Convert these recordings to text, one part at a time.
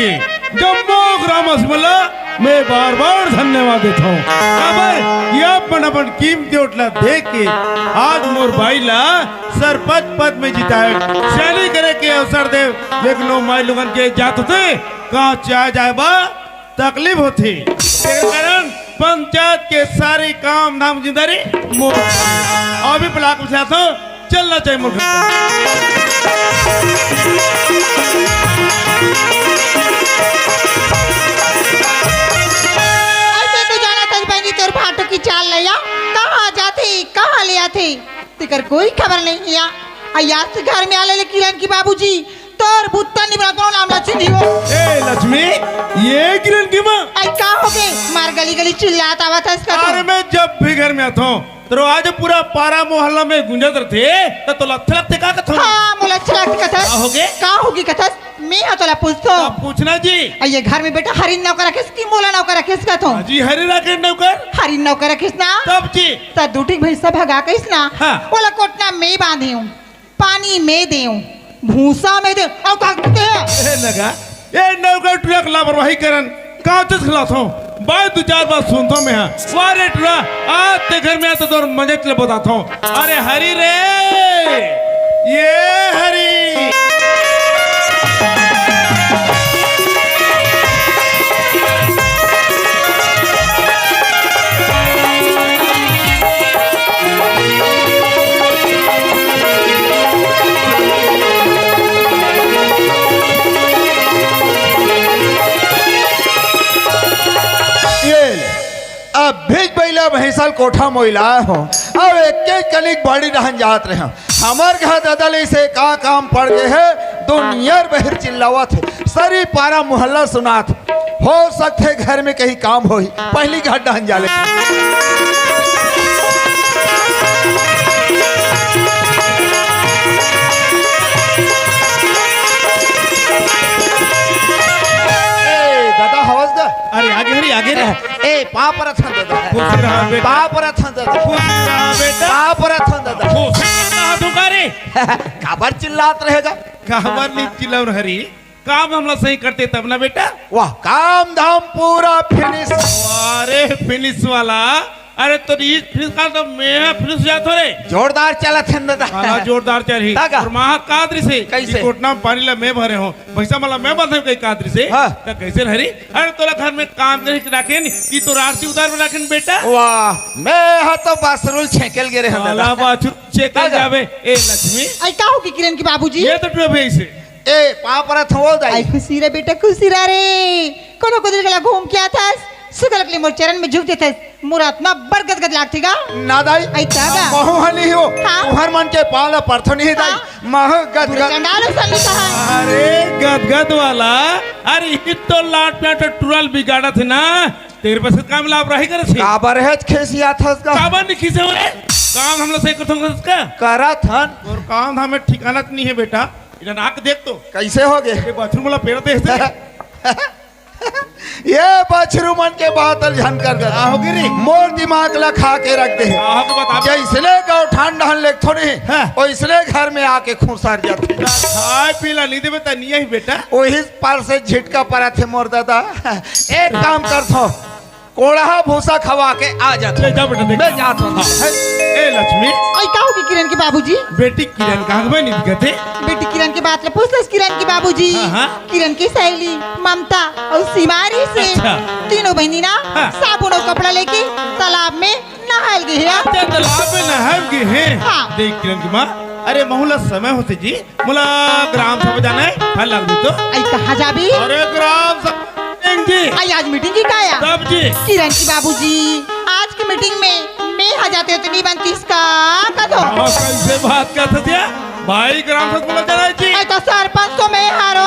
के जम्मो ग्राम असमला मैं बार बार धन्यवाद देता हूँ। अब ये अपन कीमती उठला देख के आज मोर भाई ला सरपंच पद में जिताए शैली करे के अवसर दे लेकिन माई लोगन के जात होते कहाँ चाहे जाए बा तकलीफ होती कारण पंचायत के सारे काम धाम जिम्मेदारी मोर अभी ब्लॉक में था चलना चाहिए मोर फाटो की चाल लिया कहाँ जाते कहाँ ले आते तिकर कोई खबर नहीं है यार से घर में आले किरण की बाबूजी तोर बुत्ता निबरा कौन नाम लक्ष्मी हो ए लक्ष्मी ये किरण की माँ आई का हो गए मार गली गली चिल्लाता हुआ था इसका अरे मैं जब भी घर में आता हूँ तो आज पूरा पारा मोहल्ला में गुंजत रहते तो लगते लगते का कथो हाँ मुला अच्छा लगती कथा हो गए का होगी कथा मैं हतोला पूछतो पूछना जी ये घर में बेटा हरी नौकर रखिस की मोला नौकर रखिस का तो जी हरी राकेश नौकर हरी नौकर रखिस ना तब जी ता दूटी भैंसा भगा कइस ना हाँ। बोला कोटना मैं बांधी हूँ पानी में दे हूँ भूसा में दे और का कहते हैं लगा ये नौकर ट्रक लापरवाही करन कहाँ तक खिलाता हूँ बाय दो चार बार सुनता हूँ मैं हाँ वारे ट्रा आज ते घर में आता तो मजे चले बताता हूँ अरे हरी रे ये हरी अब भेज बैला भैंसल कोठा मोइला हो अब एक कनिक बड़ी रहन जात रहे हमार घर ददली से का काम पड़ गए है दुनिया बहर चिल्लावत है सरी पारा मोहल्ला सुनात हो सकते घर में कहीं काम हो पहली घर डहन जाले दादा हवस दा अरे आगे हरी आगे रे ए पाप रथन दादा खुश रहा बेटा पाप रथन दादा खुश रहा बेटा पाप रथन दादा खुश रहा दुकारे खबर चिल्लात रहेगा खबर नहीं चिल्लाओ हरी काम हमला सही करते तब ना बेटा वाह काम धाम पूरा फिनिश अरे फिनिश वाला अरे तो ये फिनिश का तो मैं फिनिश जात हो रे जोरदार चला थे दादा खाना जोरदार चल ताका। और महा कादरी से कैसे? कोटना में पानी ला मैं भरे हूँ भैसा मला मैं बंधे कई कादरी से हाँ। तो कैसे हरी अरे तोला घर में काम करे रखे नी कि तो आरती उतार में रखे बेटा वाह मैं हा तो बासरुल छेकेल गिरे हैं वाला दादा बाछू चेक ताका। जावे ए लक्ष्मी आई का होगी किरण की बाबूजी ये तो ट्रे से ए पाप रथ हो दाई आई खुशी रे बेटा खुशी रे कोनो को दिल गला घूम के आता सुगल के मोर चरण में झुक जेते मुरात ना बरगद गद लागती का ना दाई आई तागा महु हली हो हाँ। तुहर मन के पाला परथो नहीं दाई मह गद पूरे गद चंडाल सन कहा अरे गदगद वाला अरे ये तो लाट पे टुरल बिगाड़ा थे ना तेरे पास काम लाभ रही करे छे काबर है खेसिया थस का काबर नहीं खींचे हो रे काम हम लोग सही करते हैं इसका करा थन और काम हमें ठिकाना नहीं है बेटा इधर आके देख तो कैसे हो गए ये बाथरूम वाला पेड़ दे ये बछरू मन के बातल झन कर दे हो गई रे मोर दिमाग ला खा के रख दे आपको बता जैसने गाँव ठंड हन लेख थोड़ी हाँ। वैसने घर में आके खूंसार जाते खाए पीला नहीं देवे ता नहीं है बेटा वही पर से झिटका पड़ा थे मोर दादा एक काम कर थो कोड़ा भूसा खवा के आ जाते ले जा बेटा देख मैं जाता हूँ ए लक्ष्मी आई का होगी किरण की बाबूजी बेटी किरण कहाँ में नहीं दिखते बेटी किरण की बात ले पूछ किरण की बाबूजी हाँ, हाँ। किरण की सहेली ममता और सीमारी से अच्छा। तीनों बहनी ना हाँ। साबुन और कपड़ा लेके तालाब में नहाल गई है ते तालाब में नहाए गए हैं हाँ। देख किरण की माँ अरे बहुला समय होते जी मुला ग्राम सभा जाना है हल लग दी तो आई कहाँ जाबी अरे ग्राम सभा जी आई आज मीटिंग की काया तब जी किरण की बाबूजी आज की मीटिंग में मैं आ जाते तो नहीं बनती इसका कदो कैसे बात करते थे भाई ग्राम सभा बोला जाना है जी आई तो सरपंच तो मैं हारो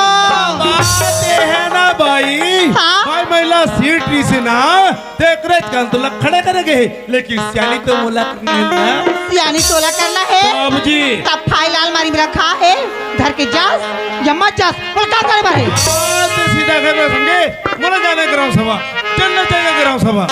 बात ये है ना भाई हाँ? भाई महिला सीट री से ना देख रहे कल तो लग खड़े करेंगे लेकिन सियाली तो बोला करना है यानी तोला करना है तब जी तब फाइल अलमारी में रखा है घर के जास या मत जास बोल क्या करे बारे बात सीधा घर में समझे बोला जाना ग्राम सभा चलना चाहिए ग्राम सभा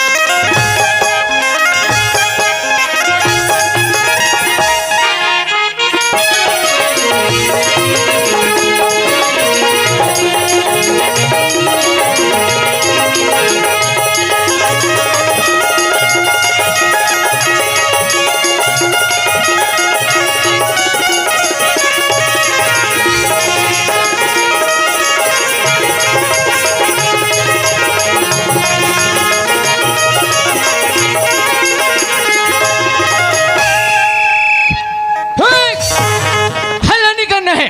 है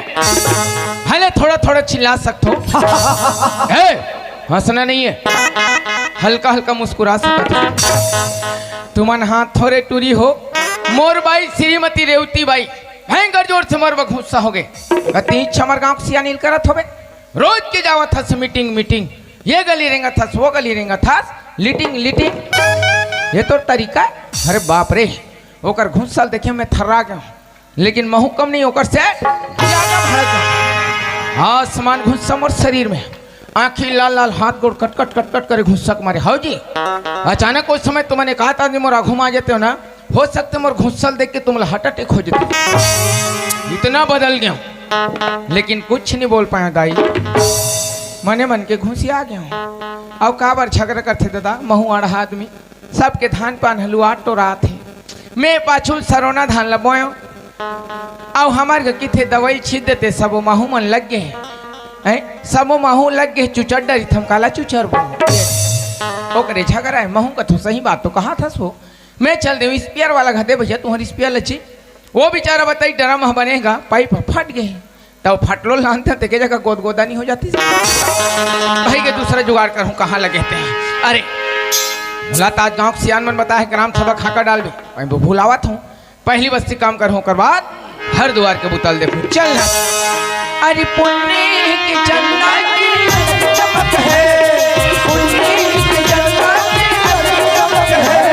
भले थोड़ा थोड़ा चिल्ला सकते हो ए, हंसना नहीं है, हल्का हल्का मुस्कुरा सकते हो। तुमन हाथ थोड़े टूरी हो मोर बाई श्रीमती रेवती बाई भयंकर जोर से मोर गुस्सा हो गए। अति छमर गांव सिया नील करत होबे रोज के जावा था मीटिंग मीटिंग, ये गली रेंगा था वो गली रेंगा था लीटिंग लीटिंग, ये तो तरीका है। अरे बाप रे ओकर घुसल देखिए मैं थर्रा गया, लेकिन महू कम नहीं होकर से ज्यादा भड़क गया। आसमान घुस्सा मोर शरीर में, आंखी लाल लाल, हाथ गोड़ कट कट कट कट करे घुस्सा मारे। हाउ जी अचानक उस समय तुमने कहा था मोर आघू में आ जाते हो ना, हो सकते मोर घुसल देख के तुम हार्ट अटैक हो जाते। इतना बदल गया लेकिन कुछ नहीं बोल पाया दाई, मने मन के घुसी आ गया हूँ। अब का बार झगड़ा करते दादा, महू आढ़ा आदमी सबके धान पान हलुआ टोरा थे, मैं पाछू सरोना धान लबोयो अब हमारे की थे दवाई छीट देते सबो महू मन लग गए हैं, सबो महू लग गए चुचर डरी थम काला चुचर ओकरे झगड़ा है। महू का तो सही बात तो कहा था सो, मैं चल दे स्पेयर वाला घटे भैया तुम्हारी स्पेयर लची, वो बेचारा बताई ड्रम बनेगा पाइप फट गए तब फटलो लानते थे जगह गोद गोदा नहीं हो जाती भाई के दूसरा जुगाड़ कर हूँ कहाँ लगे थे। अरे भूलाता आज गाँव सियान मन बताया ग्राम सभा खाकर डाल दो, मैं वो भूलावत हूँ पहली बस्ती काम कर कर बाद हर द्वार के बुतल देखो चल। अरे पुण्य की चंदा की चमक है, पुण्य की चंदा की चमक है।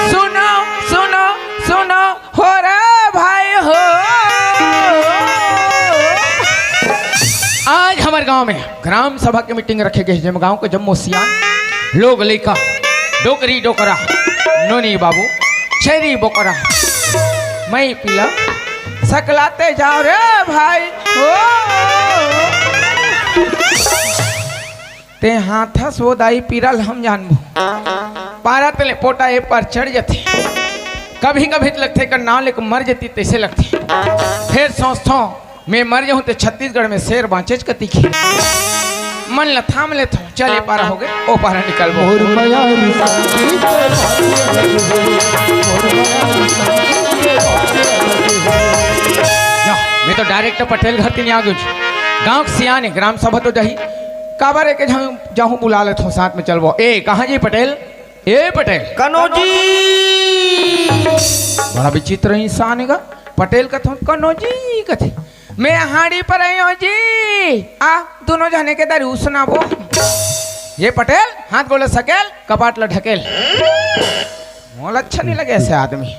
सुनो सुनो सुनो हो रे भाई हो, आज हमारे गांव में ग्राम सभा की मीटिंग रखे गए जब गांव के जम्मू सियान लोग लेका डोकरी डोकरा नोनी बाबू छेरी बोकरा मैं पिला सकलाते जाओ रे भाई हो, ते हाथा सो दाई पीरल हम जानबू पारा तले पोटा ए पर चढ़ जाते, कभी कभी तो लगते कर नाव लेकर मर जाती तैसे लगती, फिर सोचता मैं मर जाऊं तो छत्तीसगढ़ में शेर बांचे कती खी मन ल थाम लेता हूँ चले पारा हो गए ओ पारा निकल मैं तो डायरेक्ट पटेल घर नहीं आ गई गाँव सियाने ग्राम सभा तो जही काबर के जाऊँ बुला लेता हूँ साथ में चलबो। ए कहाँ जी पटेल, ए पटेल कनौजी बड़ा विचित्र इंसान है पटेल का कनौजी कथे मैं हाड़ी पर आई हूँ जी आ दोनों जाने के दर सुना वो ये पटेल हाथ गोले सकेल कपाट ल ढकेल, मोल अच्छा नहीं लगे ऐसे आदमी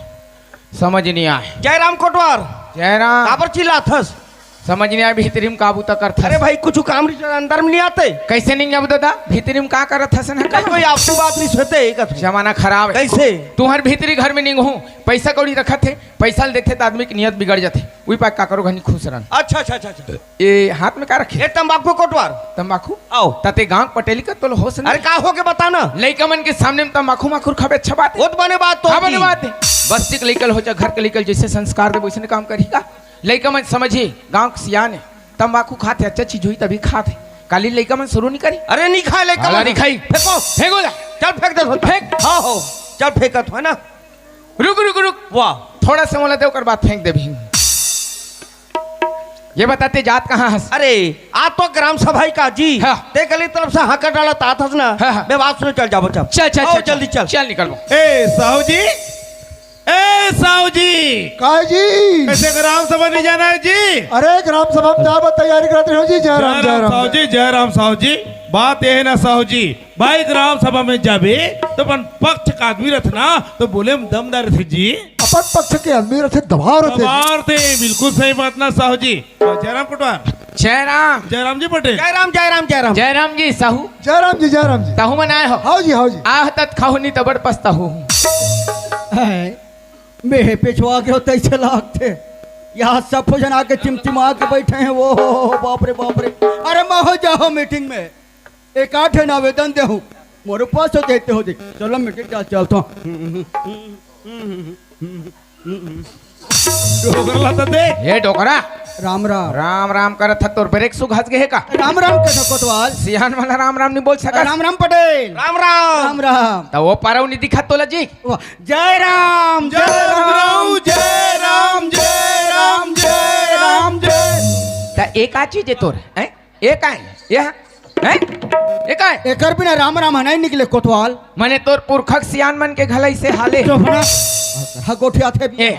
समझ नहीं आए। जयराम कोटवार जयराम काबर चिल्लाथस, समझ नहीं आया भीतरी में काबू तक करता। अरे भाई कुछ काम अंदर में नहीं आते कैसे नहीं अब दादा भीतरी में का करत हसन है कोई आपकी बात नहीं सुनते, जमाना खराब है कैसे तुम्हारे भीतरी घर में नहीं हूँ पैसा कौड़ी रखा थे पैसा देखे तो आदमी की नियत बिगड़ जाते वही पाक का करो घनी खुश रहन। अच्छा अच्छा अच्छा अच्छा ये हाथ में का रखे ये तंबाकू कोटवार तंबाकू आओ तते गांव पटेली का तो हो अरे का हो के बताना लइका मन के सामने में तंबाकू माखुर खाबे अच्छा बात वो तो बने बात तो बने बात है बस्ती के लेकर हो जा घर के लेकर जैसे संस्कार दे वैसे काम करेगा लइका मन समझिए गांव के सियाने तंबाकू खाते अच्छा चीज हुई तभी खाते काली लइका मन शुरू नहीं करी। अरे नहीं खाए लेकर नहीं खाई फेंको फेंको चल फेंक दे फेंक हाँ हो चल फेंकत है ना रुक रुक रुक वाह थोड़ा से मोला दे बाद फेंक दे भी ये बताते जात कहाँ है। अरे आज तो ग्राम सभा का जी हाँ। ते गली तरफ से हाकर डाला तात हस ना हाँ। मैं बात सुन चल जाओ बच्चा चल चल आओ, चल जल्दी चल चल निकल ए साहू जी, ए साहू जी काय जी कैसे ग्राम सभा नहीं जाना है जी? अरे ग्राम सभा में जाब तैयारी करते हो जी। जय राम जय साहू राम। जी, जय राम साहू जी। बात यह है ना साहू जी, भाई ग्राम सभा में जाबे तो अपन पक्ष का आदमी रहते ना तो बोले दमदार थे जी, अपन पक्ष के आदमी रथे दबाव रथे। दबार थे बिल्कुल सही बात ना साहू जी। जयराम कोटवार, जयराम जी पटेल, जय राम जय राम जय राम जयराम जी साहू जय राम जी जय राम जी। ताहू मन आए हो हाउ जी हाउ जी। आह तत खाऊ नहीं तबड़ पछता हूँ मेरे पिछवा के होते ही लागते यहाँ सब जन आके चिमचिमा के बैठे हैं वो बाप रे बाप रे। अरे मैं हो जाओ मीटिंग में एक आठ आवेदन दे हूँ मोरे पास तो देते हो देख चलो मिट्टी क्या चलता हूँ डोगरला तो दे ये डोकरा राम राम राम राम करत था तोर ब्रेक सु घस गए का राम राम कैसा कोतवाल सियान वाला राम राम नहीं बोल सका राम राम पटेल राम राम राम राम तो वो पारव नहीं दिखा तोला जी वाह, जय राम जय राम जय राम जय राम जय राम जय। ता एक आ चीज है तोर हैं एक आए ये हैं एक आए एकर बिना राम राम नहीं निकले कोतवाल मने तोर पुरखक सियान मन के घलई से हाले चोपना हाँ गोठिया थे भी ए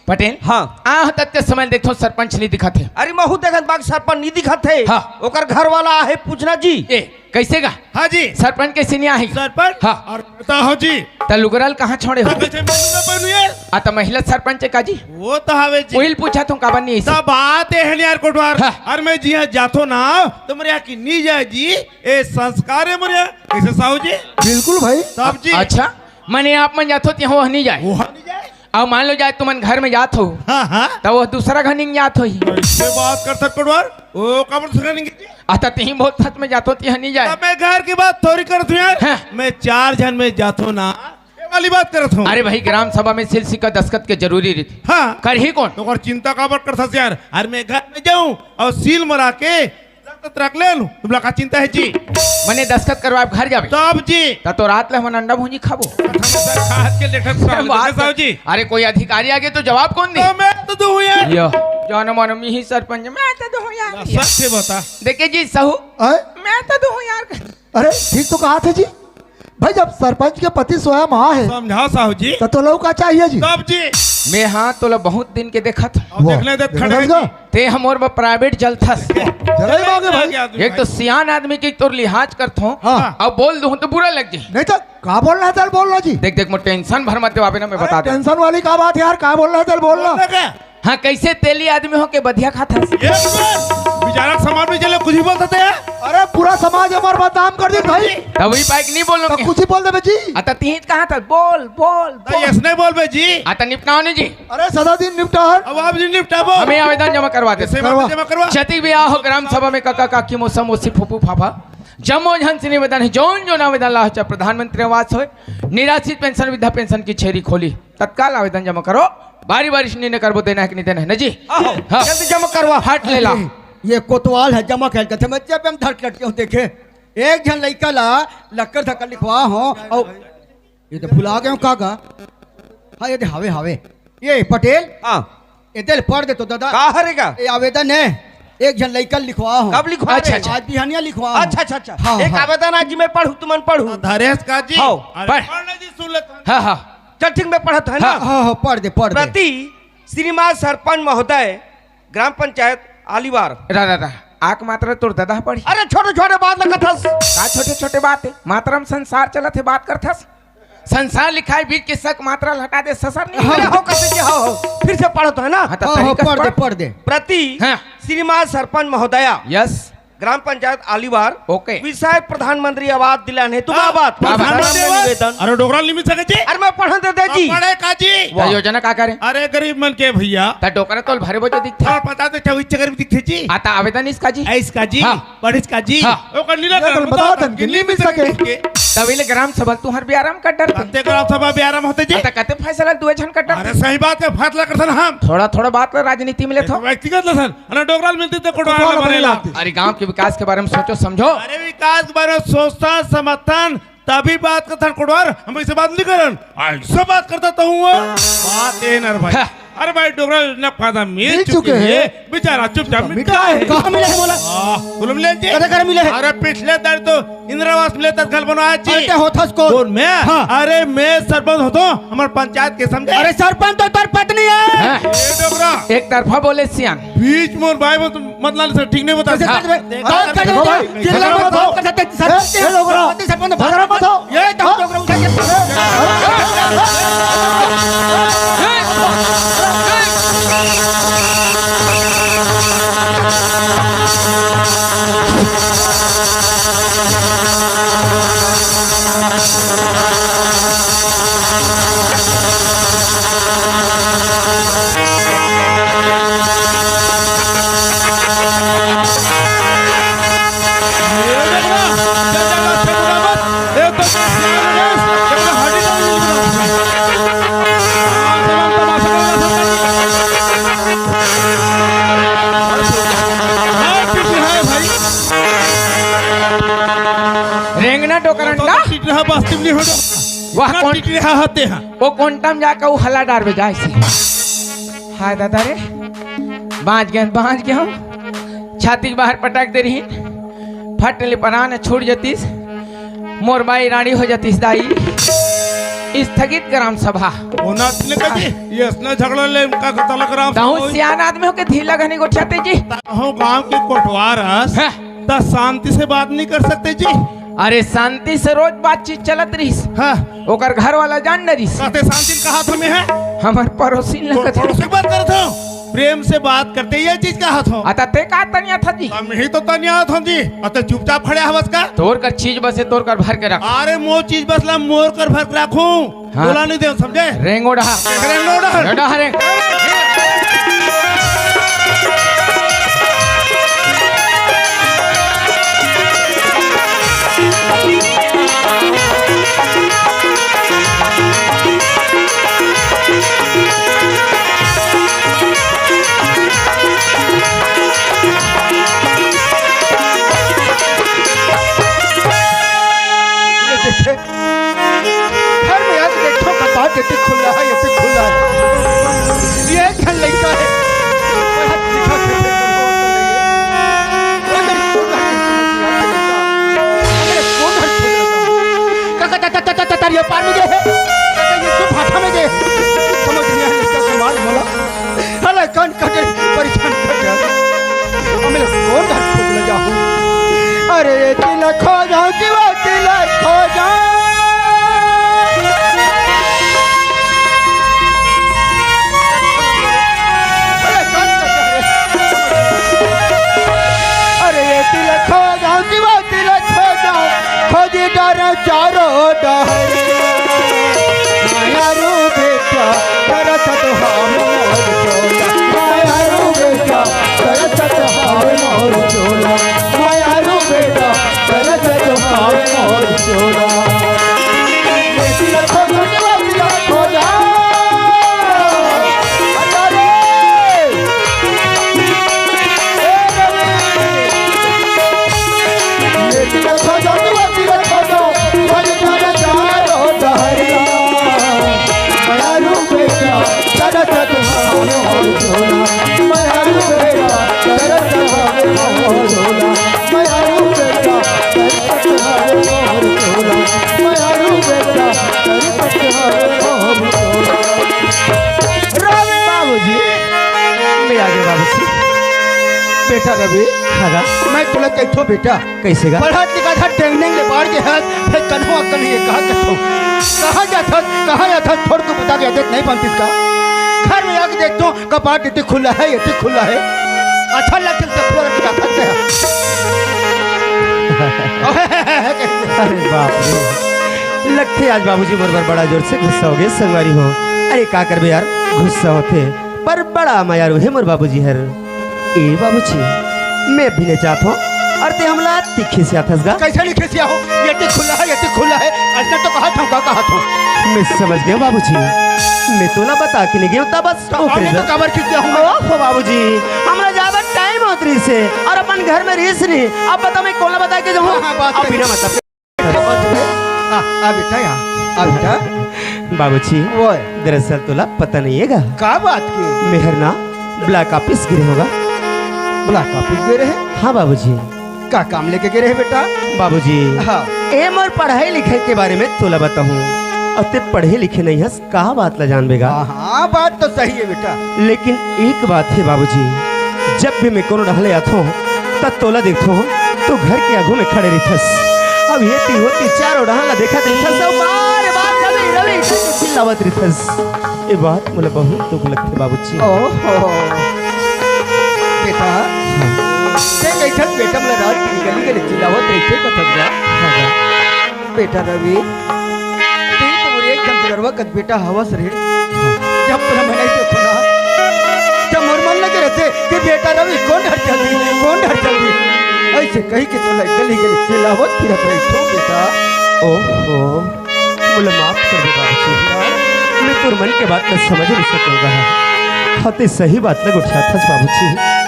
पटेल हाँ आ तत्ते समय देखो सरपंच नहीं दिखा थे अरे महू देखत बाग सरपंच नहीं दिखत थे हाँ। ओकर घर वाला है पूछना जी ए कैसे गा हाँ जी सरपंच के सिनिया है सरपंच हाँ। और पता हो जी ता लुगरल कहाँ छोड़े हो कैसे मेनू ना बनू यार आ तो महिला सरपंच का जी वो तो हवे जी ओइल पूछा तुम का बनी ऐसे सब बात है यार कोटवार हाँ। और मैं जी हाँ जातो ना तो मेरे यहाँ की नी जाए जी ए संस्कार है मेरे यहाँ कैसे साहू जी बिल्कुल भाई साहब जी अच्छा मने आप मन जातो ત્યાં वो नहीं जाए वो हाँ नहीं जाए अब मान लो जाए तुमन घर में जात हो हाँ हाँ तो वो दूसरा घर नहीं जात हो ही कैसे बात कर सकते कोटवार ओ कमर से करेंगे जी आता तीन बहुत सच में जातो ત્યાં नहीं जाए अब मैं घर की बात थोड़ी करत हूँ यार हाँ। मैं 4 जन में जातो ना ये वाली बात करत हूँ अरे भाई ग्राम सभा में सिलसिल का दस्खत के जरूरी रहती हाँ कर ही कौन तो और चिंता काबर कर सकते यार अरे मैं घर में जाऊं और सील मरा के दस्तखत रख ले लूं तुम लोग का चिंता है जी मने दस्खत करवा घर जावे तब जी ता तो रात ले हम अंडा भुंजी खाबो हमेशा खाद के लेटर बात साहू जी अरे कोई अधिकारी आगे तो जवाब कौन दे तो मैं तो दूं यार यो जानो मानो मी ही सरपंच मैं तो दूं यार सच से बता देखिए जी सहू अरे मैं तो दूं यार अरे ठीक तो कहा थे जी भाई जब सरपंच के पति स्वयं वहाँ है समझाओ साहू जी तो लौका चाहिए जी तब जी मैं हाँ तो लो बहुत दिन के देखा था अब देख ले देख खड़े देखा? ते हम और प्राइवेट जल था जरा ही मांगे भाई एक तो सियान आदमी की तोर लिहाज करत हो हाँ। अब बोल दूं तो बुरा लग जाए नहीं तो कहा बोलना है चल बोलना जी देख देख मैं टेंशन भर मत देवाबे ना मैं बता दे टेंशन वाली का बात यार कहा बोलना है चल बोलना हाँ कैसे तेली आदमी हो के बधिया खाता बेचारा समाज में चले कुछ ही बोलते थे यार अरे पूरा समाज हमारे बदनाम कर दी भाई तब वही बाइक नहीं बोलो तो कुछ ही बोल दे जी आता तीत कहाँ था बोल बोल बोल। इसने बोल बे जी आता निपटाओ नहीं जी अरे सदा दिन निपटा अब आप जी निपटाबो हमें आवेदन जमा करवा दे कैसे बात जमा करवा क्षति ब्याह हो ग्राम सभा में काका काकी मौसम ओसी फूफू फाफा जमो झन से निवेदन है जौन जो आवेदन ला चाहे प्रधानमंत्री आवास हो निराश्रित पेंशन वृद्धा पेंशन की छेरी खोली तत्काल आवेदन जमा करो बारी बारिश नहीं करबो देना है कि नहीं देना है ना जी आहो, हाँ। जल्दी जमा करवा हट ले ला ये कोतवाल है जमा कर के मैं जब हम धड़ लटके हूँ देखे एक जन लड़का ला लक्कर धक्का लिखवा हो और ये तो भुला गए कागा हाँ ये हवे हवे ये पटेल हाँ ये दिल पढ़ दे तो दादा का हरेगा ये आवेदन है एक जन लड़का लिखवा हो कब लिखवा अच्छा, रे? अच्छा। आज बिहानिया लिखवा हो। अच्छा अच्छा अच्छा हाँ, एक हाँ। आवेदन आज मैं पढ़ू तुमन पढ़ू धरेश का जी हाँ, अरे पढ़। पढ़ने जी सुन लेता हाँ हाँ चल ठीक में पढ़त है ना हाँ, हाँ हाँ पढ़ दे प्रति श्रीमान सरपंच महोदय ग्राम पंचायत आलीवार रा रा रा आक मात्रा तोर दादा पड़ी अरे छोटे छोटे बात लगत हस का छोटे छोटे बात है मात्रा में संसार चलत है बात करथस संसार लिखा है बीच के शक मात्रा हटा दे ससर नहीं अरे हो कैसे जी हो फिर से पढ़त है ना हाँ, तो हाँ हाँ तरीका से पढ़ दे पढ़ दे प्रति हाँ। श्रीमान सरपंच महोदया यस ग्राम पंचायत आलीवार ओके। विषय प्रधानमंत्री आवास दिलाने तुम बात प्रधानमंत्री आवास? अरे डोगरा लिमिट सके जी अरे मैं पढ़न दे दे जी पढ़े का जी ता योजना का करे अरे गरीब मन के भैया ता डोकरा तोल भरे बोझो दिखते और पता तो चौबीस गरीब दिखे जी आता आवेदन इसका जी इसका जी हाँ। पढ़िस का जी हाँ। ओ कर लीला कर बताओ तन गिननी मिल सके तविले ग्राम सभा तू हर भी आराम कर डर कते ग्राम सभा भी आराम होते जी आता कते फैसला दुए जन कर डर अरे सही बात है फैसला करते ना हम थोड़ा थोड़ा बात राजनीति में ले थो व्यक्तिगत लसन अरे डोगराल मिलती तो कोटवाल में बनेला अरे गांव के विकास के बारे में सोचो समझो अरे विकास के बारे में सोचता समर्थन तभी बात करता कोटवार हम ऐसे बात नहीं करन ऐसा बात करता तो हूँ बात है नर भाई हाँ। अरे भाई डोगराल ने फायदा मिल मिल चुके चुके हैं हैं। बेचारा चुपचाप मिटा मिटा है है। कहाँ मिले है बोला तुम ले जी कदे करे मिले है अरे पिछले दर तो इंदिरावास मिले तक घर बनवाया जी अरे होता को और मैं हाँ। अरे मैं सरपंच होता हूँ हमारे पंचायत के समझे अरे सरपंच तो तर पत्नी है हाँ, ए डोगरा एक तरफा बोले सियान बीच मोर भाई वो मतलब सर ठीक नहीं बता कैसे हाँ। कर दे बात कर देखो दे भाई, जिला में देखो बात कर सकते सरपंच ये लोग रहो। सरपंच झगड़ा मत हो। ये तो डोगरा उठा के ए ना डोकर अंडा टिट रहा वास्तव नहीं हो वाह, कौन- टिट रहा हते हैं वो कोंटम जाकर वो हल्ला डार में जाए से हाय दादा रे बाँच गए हम छाती के बाहर पटक दे रही फट ले परान छूट जतीस मोर बाई रानी हो जतीस दाई स्थगित ग्राम सभा होना तने कजी ये असना झगड़ा ले का कथा लग रहा दाऊ सियान आदमी हो के धी लगने को चाहते जी हो गांव के कोटवारस हाँ। ता शांति से बात नहीं कर सकते जी अरे शांति से रोज बातचीत चलत रहीस हाँ ओकर घर वाला जान न रहीस कहते शांति का हाथ में है हमार पड़ोसी लगत थोड़ा से बात करते हो प्रेम से बात करते ये चीज का हाथ हो अता ते का तनिया था जी हम ही तो तनिया हो जी अत चुपचाप खड़े हवस का तोर कर चीज बसे तोर कर भर के रख अरे मो चीज बसला मोर कर भर के रखूं हाँ। बोला नहीं दे समझे रेंगो डहा रेंगो रे घर में आज देखो कपाट ये खुला है ये घर लड़का है बड़ा दिखा के ये पार में दे ये तो भाषा में दे समझ नहीं आया इसका समाज बोला हला कान कटे परेशान कर दिया हमें कौन घर खोज ले जाऊं अरे ये दिल खो जाऊं कि वो दिल खो जाऊं चारों डहर माया रू बेटा करत तो हम मोर चोला माया रू बेटा करत तो हम मोर चोला माया रू बेटा करत तो हम मोर चोला बेटी रखो बेटी रखो जा अरे बेटी रखो जा बेटा रवि मैं तुला कहतो बेटा कैसे गा पढ़ा लिखा था टेंगनेंग ले बाढ़ के हाथ फिर कन्हो अकल ये कहा कहतो कहाँ जाता छोड़ को बता के आदत नहीं बनती इसका घर में आके देखता हूँ कपाट इतने खुला है अच्छा लगता है पूरा क्या करते हैं अरे बाप रे लगते आज बाबूजी बरबर बड़ा जोर से गुस्सा हो गए संगवारी हो अरे का करबे यार गुस्सा होते पर बड़ा मयारू है मोर बाबूजी हर ए बाबूजी मैं भी नहीं चाहता हूँ और ते हमला तीखे से आथस गा कैसे लिखे से हो ये खुला है आज तो कहा था मैं समझ गया बाबूजी मैं तोला बता के नहीं गया तब बस हमने तो कवर खींच दिया हूँ ओहो बाबूजी हमरा ज्यादा टाइम होतरी से और अपन घर में रेस नहीं अब बता मैं कौन बता के जाऊँ हाँ, बात अब बिना मतलब आ बेटा यहाँ आ बेटा बाबूजी वो दरअसल तोला पता नहीं है गा का बात की मेहर ना ब्लैक ऑफिस गिरे होगा ब्लैक ऑफिस गे रहे हाँ बाबूजी का काम लेके गे रहे बेटा बाबूजी हाँ एम और पढ़ाई लिखाई के बारे में तोला बताऊँ अब ते पढ़े लिखे नहीं हस कहा बात ला जान बेगा हाँ बात तो सही है बेटा लेकिन एक बात है बाबूजी जब भी मैं कोनो रहले आतो तब तोला देखो तो घर के आगू में खड़े रहथस अब हेती होती चारों डहला देखा रहथस सब बार बार रवि रवि चिल्लावत रहथस ये बात मुझे बहुत दुख लगते बाबूजी ओहो बेटा देख ऐसा बेटा मला रात की गली गली चिल्लावत रहते कथक जा बेटा रवि तेरी तो मुझे एकदम गुजरवा कद बेटा हवस रे जब पूरा महीना देखो ना जब मोर मन लगे रहते कि बेटा रवि कौन हट जल्दी ऐसे कही के तो गली गली चिल्लावत फिरत रही तो बेटा ओहो मुझे माफ कर दे बाबूजी मैं तुर मन के बात में समझ नहीं सकूंगा हते सही बात लग उठा था बाबूजी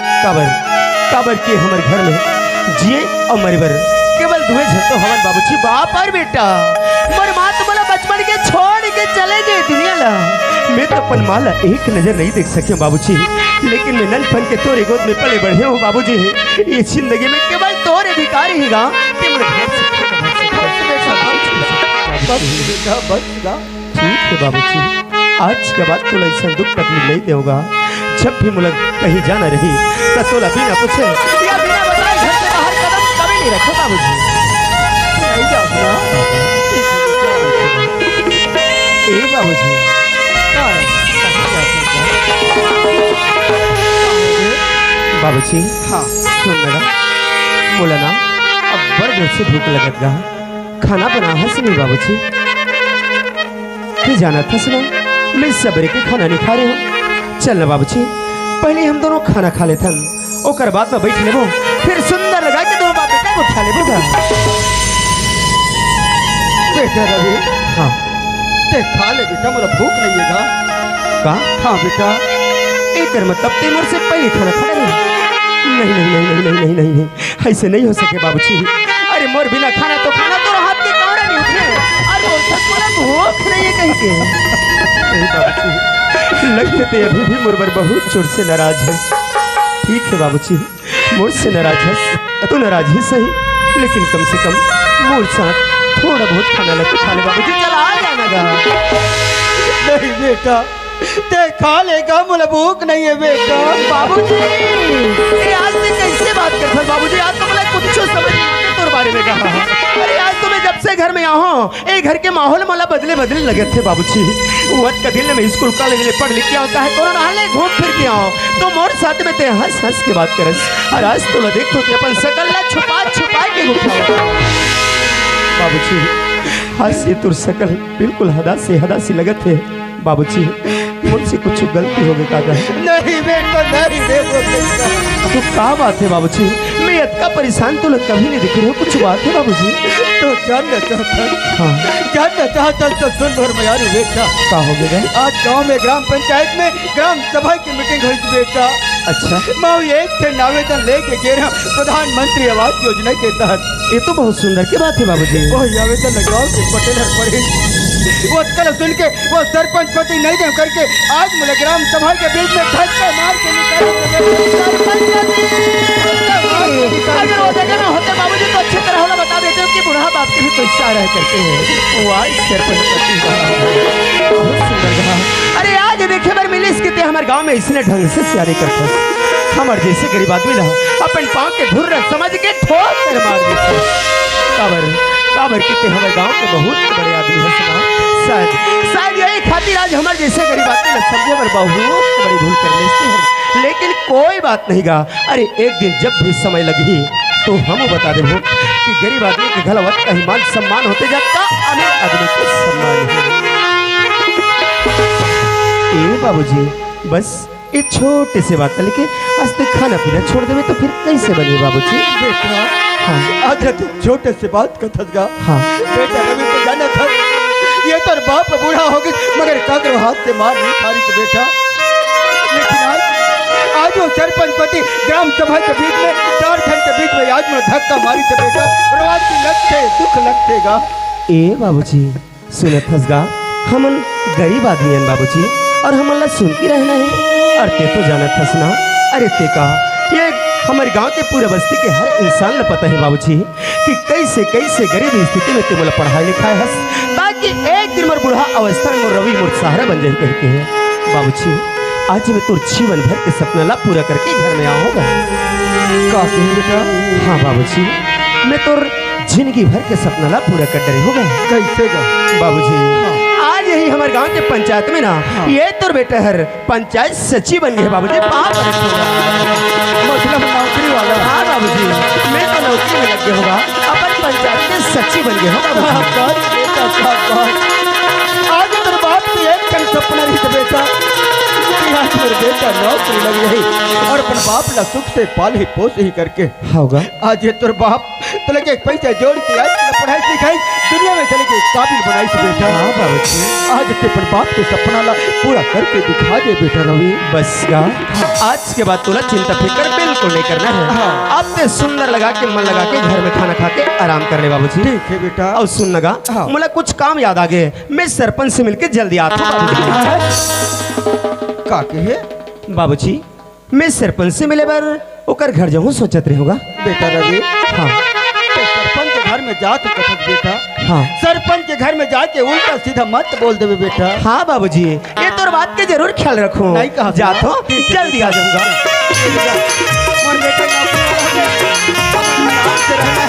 काबर के हमारे घर में जिए और मरे बर केवल दुए झंतो हवन बाबूजी बाप और बेटा मोर माँ तो बोला बचपन के छोड़ के चले गए दुनिया ला। मैं तो अपन माला एक नजर नहीं देख सके बाबूजी, लेकिन मैं नलपन के तोरे गोद में पले बढ़े हूँ बाबूजी। ये जिंदगी में केवल तोरे अधिकार ही गा कि मैं ठीक है बाबूजी, आज के बाद तो ऐसा दुख तकलीफ नहीं देगा। जब भी मुलक कहीं जाना रही तो तोला बिना पूछे या बिना बताए घर से बाहर कदम कभी नहीं रखो बाबूजी। नहीं जाओ ना ए बाबूजी। बाबूजी हाँ सुन मेरा बोला ना अब बड़ जोर से भूख लगत गा, खाना बना हंस नहीं बाबूजी। जाना था सुना मैं सबरे के खाना नहीं खा रहे हो। चल ना बाबूजी पहले हम दोनों खाना खा लेते ओकर बाद में बैठ लेबो, फिर सुंदर लगा के दोनों बाप बेटा को खा लेबो गा। बेटा रवि हाँ ते खा ले बेटा, मोला भूख नहीं है का हाँ बेटा। एक मतलब ते मोर से पहले खाना खा रहे नहीं नहीं नहीं नहीं नहीं नहीं नहीं नहीं ऐसे नहीं हो सके बाबूजी। अरे मोर बिना खाना तो हाथ के कौन नहीं उठे। अरे मोला भूख नहीं है कहीं के बाबूजी। लगते थे अभी भी मोर पर बहुत जोर से नाराज है। ठीक है बाबूजी मोर से नाराज है तो नाराज ही सही, लेकिन कम से कम मोर साथ थोड़ा बहुत खाना लग खा ले बाबूजी। चल आ जाना गा। नहीं बेटा ते खा लेगा, मुझे भूख नहीं है बेटा। बाबूजी ये आज से कैसे बात करता बाबूजी? आज तो मुझे कुछ समझ नहीं आते तोर बारे में कहा। अरे आज तो मैं जब से घर में आया हूँ ये घर के माहौल मला बदले बदले लगे थे बाबूजी। वक्त का दिन में स्कूल कॉलेज में पढ़ लिख के आता है, कोरोना हाले घूम फिर के आओ तो मोर साथ में ते हंस हंस के बात करस। और आज तो देख तो अपन सकल ला छुपा छुपा के उठा बाबूजी। आज से तुर सकल बिल्कुल हदा सी लगत है बाबूजी। मुझसे कुछ गलती हो गई काका। नहीं बेटा नहीं बेटा। तो क्या बात है बाबूजी? मैं इतना परेशान तो कभी नहीं दिख रही हूँ, कुछ बात है बाबूजी? तो जानना चाहता तो सुन और मैं बेटा। क्या हो गया? आज गांव में ग्राम पंचायत में ग्राम सभा की मीटिंग हुई थी बेटा। अच्छा मैं एक थे आवेदन लेके गे रहा प्रधानमंत्री आवास योजना के तहत। ये तो बहुत सुंदर की बात है बाबूजी। वही आवेदन लगाओ के पटेल हर पड़े वो कल सुन के वो सरपंच पति नहीं दे करके आज मुझे ग्राम सभा के बीच में धक्का मार के अगर वो जगह में होते बाबूजी तो अच्छी तरह होना बता देते हो कि बूढ़ा बाप के भी तो इच्छा रह करते हैं। वो आज सरपंच पति बहुत सुंदर कहा। अरे आज देखे बार मिली इसके ते हमारे गांव में इसने ढंग से सियारी करता हमारे जैसे गरीब आदमी ना अपन पाँव के धुर्र समझ के ठोक कर मार देते। काबर कितने हमारे गांव के बहुत बड़े आदमी है सुना। शायद यही खातिर आज हमारे जैसे गरीब आदमी न समझे पर बहुत बड़ी भूल कर लेते हैं, लेकिन कोई बात नहीं गा। अरे एक दिन जब भी समय लगी तो हम बता दे कि गरीब आदमी के गलवत का ही मान सम्मान होते जाता अमीर आदमी के सम्मान। बाबूजी बस ये छोटे से बात लेके आज तक खाना पीना छोड़ देवे तो फिर कैसे बने बाबूजी? बेटा हाँ आज तू छोटे से बात का थसगा। हाँ बेटा रवि तो जाना था ये तो बाप बूढ़ा हो गई मगर काकर हाथ से मार नहीं खा रही तो बेटा। लेकिन आज वो सरपंच पति ग्राम सभा के बीच में 4 घर के बीच में आज मैं धक्का मारी तो बेटा रोज की लगते दुख लगतेगा। ए बाबूजी सुनत हसगा हमन गरीब आदमी हैं बाबूजी और हमन ला सुन के रहना है। और ते तो जानत हसना। अरे ते का ये हमारे गांव के पूरे बस्ती के हर इंसान ला पता है बाबूजी कि कैसे कैसे गरीब स्थिति में तुम पढ़ाई लिखाई हस ताकि एक दिन मोर बूढ़ा अवस्था में रवि मोर सहारा बन जाए कहते हैं। बाबूजी आज मैं तोर जीवन भर के सपना ला पूरा करके घर में आऊँगा। काफी बेटा। हाँ बाबूजी मैं तोर जिंदगी भर के सपना ला पूरा कर डरे होगा। कैसे गा बाबूजी आज यही हमारे गांव के पंचायत में ना ये तो बेटा हर पंचायत सचिव बन गए बाबूजी। मतलब नौकरी वाला। हाँ बाबूजी मैं तो नौकरी में लग गया होगा अपन पंचायत के सचिव बन गए होगा। आज तेरे बाप की एक कल सपना रही था बेटा आज मेरे बेटा नौकरी लग रही और अपन बाप ला सुख से पाल ही पोस ही करके होगा। आज ये तेरे बाप तो लगे पैसा जोड़ के आज अपन पढ़ाई लिखाई दुनिया में चले के काबिल बनाई से बेटा। हाँ बाबूजी। आज के पर बाप के सपना ला पूरा करके दिखा दे बेटा रवि। बस का आज के बाद तोला चिंता फिक्र बिल्कुल नहीं करना है। हाँ। अब ते सुंदर लगा के मन लगा के घर में खाना खा के आराम कर ले बाबूजी। ठीक है बेटा। और सुन लगा हाँ। मुझे कुछ काम याद आ गए, मैं सरपंच से मिलके जल्दी आता हूँ बाबूजी। का के है बाबूजी मैं सरपंच से मिले बार ओकर घर जाऊँ सोचत रही होगा। बेटा रवि। हाँ तो सरपंच के घर में जा तो कथक बेटा। हाँ सरपंच के घर में जाके उल्टा सीधा मत बोल देवे बेटा। हाँ बाबूजी ये तो बात के जरूर ख्याल रखो। नहीं कहा जात हो जल्दी आ जाऊंगा। और बेटा आराम से रहना है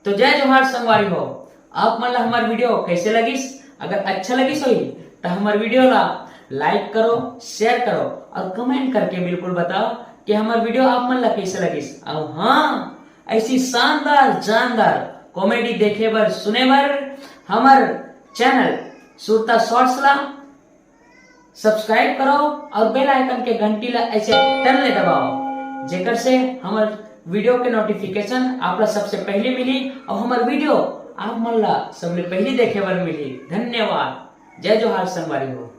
तो जय जोहार संगवारी हो। आप मन ला हमार वीडियो कैसे लगिस? अगर अच्छा लगिस होई तो हमार वीडियो ला लाइक करो, शेयर करो और कमेंट करके बिल्कुल बताओ कि हमार वीडियो आप मन ला कैसे लगिस। और हाँ, ऐसी शानदार जानदार कॉमेडी देखे बर सुने बर हमार चैनल सुरता शॉर्ट्स ला सब्सक्राइब करो और बेल आइकन के घंटी ला ऐसे टन दबाओ, जेकर से हमार वीडियो के नोटिफिकेशन आप ला सबसे पहले मिली और हमार वीडियो आप मन ला सबसे पहले देखे बर मिली। धन्यवाद। जय जोहार संगवारी हो।